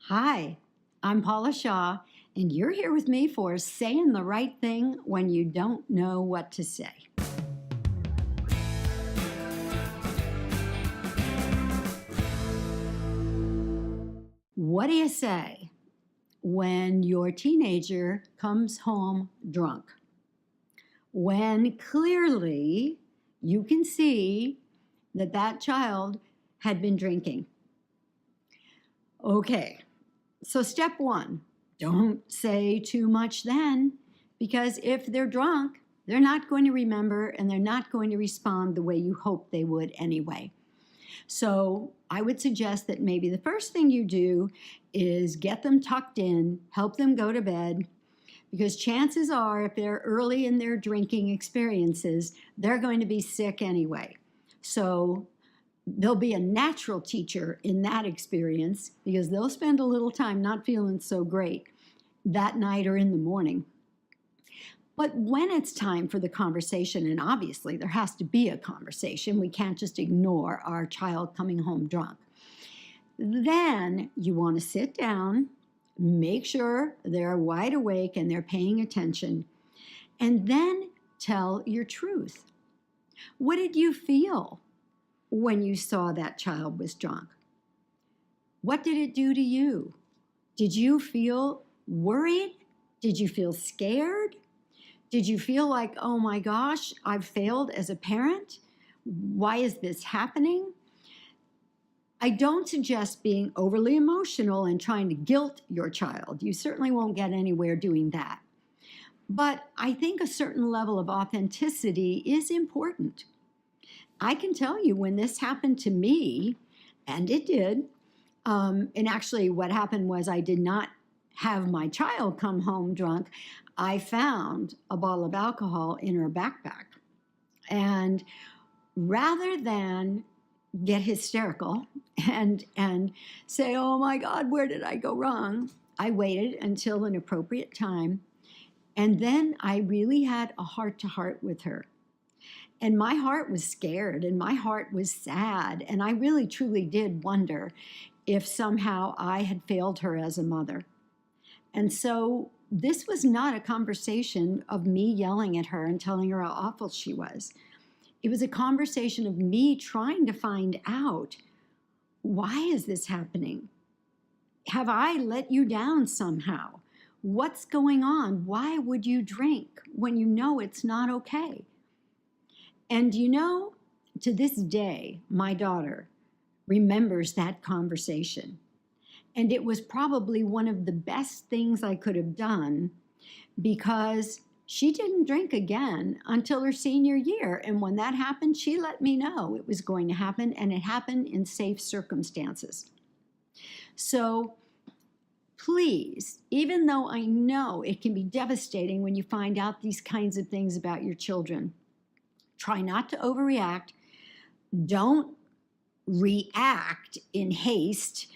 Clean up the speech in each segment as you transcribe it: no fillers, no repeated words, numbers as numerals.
Hi, I'm Paula Shaw, and you're here with me for saying the right thing when you don't know what to say. What do you say when your teenager comes home drunk? When clearly you can see that that child had been drinking. Okay, so step one, don't say too much then, because if they're drunk, they're not going to remember and they're not going to respond the way you hope they would anyway. So I would suggest that maybe the first thing you do is get them tucked in, help them go to bed, because chances are if they're early in their drinking experiences, they're going to be sick anyway. So they'll be a natural teacher in that experience because they'll spend a little time not feeling so great that night or in the morning. But when it's time for the conversation, and obviously there has to be a conversation, we can't just ignore our child coming home drunk, then you want to sit down, make sure they're wide awake and they're paying attention, and then tell your truth. What did you feel when you saw that child was drunk? What did it do to you? Did you feel worried? Did you feel scared? Did you feel like, oh my gosh, I've failed as a parent? Why is this happening? I don't suggest being overly emotional and trying to guilt your child. You certainly won't get anywhere doing that. But I think a certain level of authenticity is important. I can tell you when this happened to me, and it did, and actually what happened was I did not have my child come home drunk. I found a bottle of alcohol in her backpack. And rather than get hysterical and say, oh my God, where did I go wrong? I waited until an appropriate time. And then I really had a heart-to-heart with her. And my heart was scared and my heart was sad. And I really, truly did wonder if somehow I had failed her as a mother. And so this was not a conversation of me yelling at her and telling her how awful she was. It was a conversation of me trying to find out, why is this happening? Have I let you down somehow? What's going on? Why would you drink when you know it's not okay? And you know, to this day, my daughter remembers that conversation. And it was probably one of the best things I could have done because she didn't drink again until her senior year. And when that happened, she let me know it was going to happen, and it happened in safe circumstances. So please, even though I know it can be devastating when you find out these kinds of things about your children, try not to overreact. Don't react in haste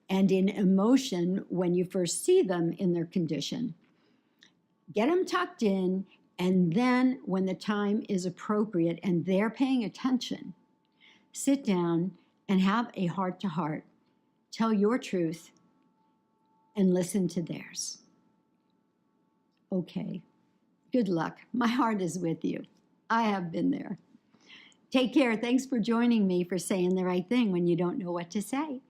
and in emotion when you first see them in their condition. Get them tucked in, and then when the time is appropriate and they're paying attention, sit down and have a heart-to-heart. Tell your truth and listen to theirs. Okay, good luck. My heart is with you. I have been there. Take care. Thanks for joining me for saying the right thing when you don't know what to say.